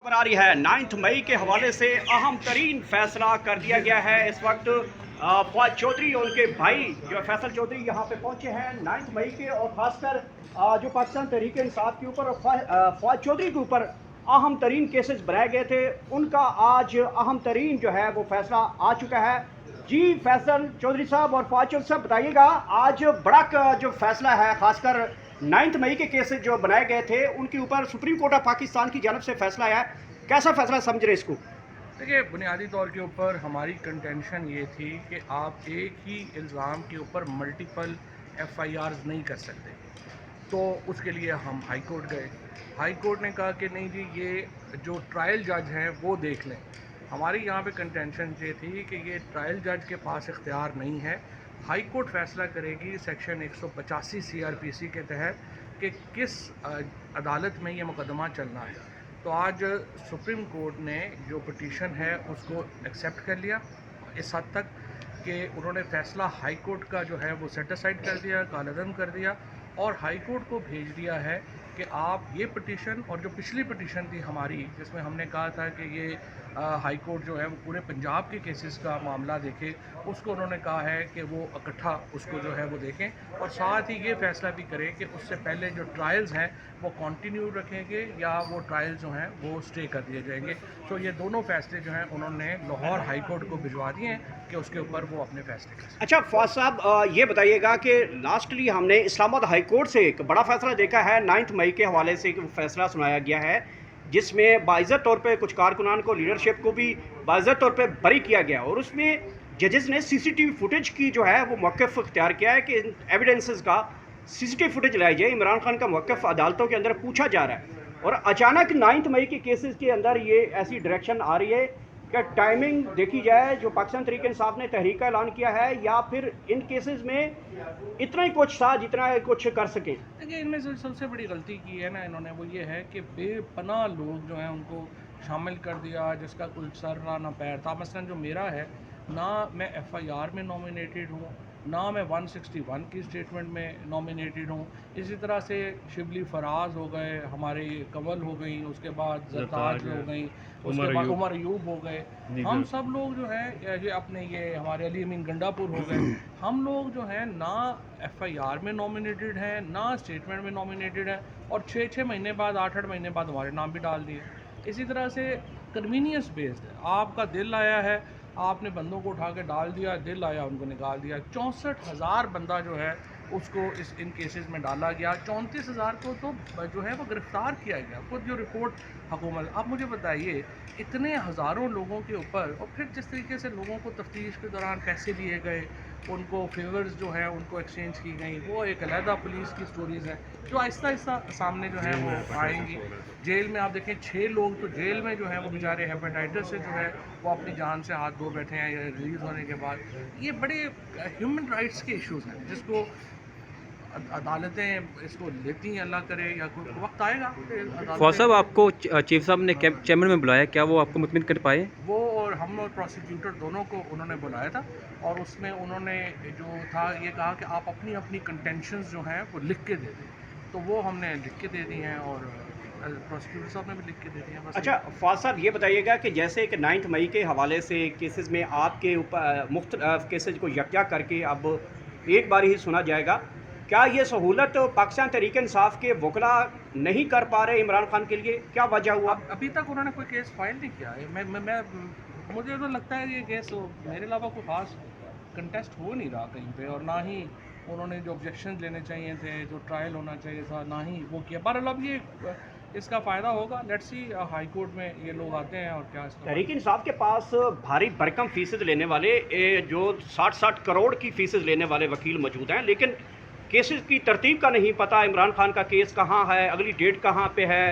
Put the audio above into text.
खबर आ रही है 9 मई के हवाले से अहम तरीन फैसला कर दिया गया है। इस वक्त फवाद चौधरी और उनके भाई जो फैसल चौधरी यहाँ पे पहुँचे हैं 9 मई के, और ख़ासकर जो पाकिस्तान तहरीक इंसाफ के ऊपर और फवाद चौधरी के ऊपर अहम तरीन केसेस बनाए गए थे, उनका आज अहम तरीन जो है वो फैसला आ चुका है। जी फैसल चौधरी साहब और फवाद चौधरी साहब, बताइएगा आज बड़ा जो फैसला है, खासकर 9 मई के केसेस जो बनाए गए थे उनके ऊपर सुप्रीम कोर्ट ऑफ पाकिस्तान की जानब से फैसला आया है। कैसा फैसला समझ रहे इसको? देखिए, बुनियादी तौर के ऊपर हमारी कंटेंशन ये थी कि आप एक ही इल्ज़ाम के ऊपर मल्टीपल एफआईआर्स नहीं कर सकते। तो उसके लिए हम हाई कोर्ट गए। हाई कोर्ट ने कहा कि नहीं जी, ये जो ट्रायल जज हैं वो देख लें। हमारी यहाँ पे कंटेंशन ये थी कि ये ट्रायल जज के पास इख्तियार नहीं है। हाई कोर्ट फैसला करेगी सेक्शन 185 सीआरपीसी के तहत कि किस अदालत में ये मुकदमा चलना है। तो आज सुप्रीम कोर्ट ने जो पिटीशन है उसको एक्सेप्ट कर लिया इस हद तक कि उन्होंने फ़ैसला हाई कोर्ट का जो है वो सेट असाइड कर दिया, कालअदम कर दिया, और हाई कोर्ट को भेज दिया है कि आप ये पिटीशन और जो पिछली पिटीशन थी हमारी, जिसमें हमने कहा था कि ये हाई कोर्ट जो है वो पूरे पंजाब के केसेस का मामला देखे, उसको उन्होंने कहा है कि वो इकट्ठा उसको जो है वो देखें, और साथ ही ये फैसला भी करें कि उससे पहले जो ट्रायल्स हैं वो कंटिन्यू रखेंगे या वो ट्रायल्स जो हैं वो स्टे कर दिए जाएंगे। तो ये दोनों फैसले जो हैं उन्होंने लाहौर हाई कोर्ट को भिजवा दिए हैं कि उसके ऊपर वो अपने फैसले करें। अच्छा फवाद साहब, ये बताइएगा कि लास्टली हमने इस्लामाबाद हाई कोर्ट से एक बड़ा फैसला देखा है 9 मई के हवाले से, एक फैसला सुनाया गया है जिसमें बाइज़्ज़त तौर पे कुछ कारकुनान को, लीडरशिप को भी बाइज़्ज़त तौर पे बरी किया गया, और उसमें जजेस ने सीसीटीवी फुटेज की जो है वो मौक़िफ़ इख्तियार किया है कि इन एविडेंसेस का सीसीटीवी फुटेज लाई जाए। इमरान खान का मौक़िफ़ अदालतों के अंदर पूछा जा रहा है, और अचानक 9 मई के केसेस के अंदर ये ऐसी डायरेक्शन आ रही है कि टाइमिंग देखी जाए, जो पाकिस्तान तहरीक इंसाफ ने तहरीक का ऐलान किया है, या फिर इन केसेस में इतना ही कुछ था जितना कुछ कर सकें। देखिए, इनमें से सबसे बड़ी गलती की है ना इन्होंने, वो ये है कि बेपनाह लोग जो हैं उनको शामिल कर दिया जिसका कोई सर ना पैर था। मसलन जो मेरा है, ना मैं एफआईआर में नॉमिनेटेड हूँ, ना मैं 161 की स्टेटमेंट में नॉमिनेटेड हूँ। इसी तरह से शिबली फराज हो गए, हमारे कंवल हो गई, उसके बाद जरताज हो गई, उसके बाद उमर अयूब हो गए। हम सब लोग जो हैं ये अपने ये हमारे अली अमीन गंडापुर हो गए, हम लोग जो हैं ना एफआईआर में नॉमिनेटेड हैं, ना स्टेटमेंट में नॉमिनेटेड हैं, और 6-6 महीने बाद, 8-8 महीने बाद हमारे नाम भी डाल दिए। इसी तरह से कन्वीनियंस बेस्ड है, आपका दिल आया है, आपने बंदों को उठा के डाल दिया, दिल आया उनको निकाल दिया। 64,000 बंदा जो है उसको इन केसेस में डाला गया। 34,000 को तो जो है वो गिरफ़्तार किया गया। खुद जो रिपोर्ट हुकूमत, आप मुझे बताइए, इतने हज़ारों लोगों के ऊपर, और फिर जिस तरीके से लोगों को तफ्तीश के दौरान पैसे दिए गए, उनको फेवर्स जो हैं उनको एक्सचेंज की गई, वो एक अलहदा पुलिस की स्टोरीज़ हैं जो आहिस्ता आहिस्ता सामने जो है वो आएंगी। जेल में आप देखें 6 लोग तो जेल में जो है वो बेचारे हेपेटाइटिस से जो है वो अपनी जान से हाथ धो बैठे हैं रिलीज़ होने के बाद। ये बड़े ह्यूमन राइट्स के इश्यूज़ हैं जिसको अदालतें इसको लेती हैं, अल्लाह करे, या कोई वक्त आएगा। फवाद साहब, आपको चीफ साहब ने चैम्बर में बुलाया, क्या वो आपको मुतमिन कर पाए? वो और हम और प्रोसिक्यूटर दोनों को उन्होंने बुलाया था, और उसमें उन्होंने जो था ये कहा कि आप अपनी अपनी कंटेंशंस जो हैं वो लिख के दे दें। तो वो हमने लिख के दे दी हैं, और प्रोसिक्यूटर साहब ने भी लिख के दे दी हैं। अच्छा फवाद साहब, ये बताइएगा कि जैसे कि 9 मई के हवाले से केसेस में आपके ऊपर मुख्तलिफ केसेस को यकजा करके अब एक बार ही सुना जाएगा, क्या ये सहूलत पाकिस्तान तहरीक इंसाफ के वकला नहीं कर पा रहे इमरान खान के लिए? क्या वजह हुआ? अभी तक उन्होंने कोई केस फाइल नहीं किया है। मुझे तो लगता है ये केस मेरे अलावा कोई खास कंटेस्ट हो नहीं रहा कहीं पे, और ना ही उन्होंने जो ऑब्जेक्शन लेने चाहिए थे, जो ट्रायल होना चाहिए था, ना ही वो किया। बहरहाल अब ये इसका फ़ायदा होगा, लेट्स सी हाई कोर्ट में ये लोग आते हैं और क्या तहरीक इंसाफ के पास भारी भरकम फीसेज लेने वाले जो 60-60 करोड़ की फीसेज लेने वाले वकील मौजूद हैं, लेकिन केसेस की तरतीब का नहीं पता। इमरान खान का केस कहाँ है, अगली डेट कहाँ पे है,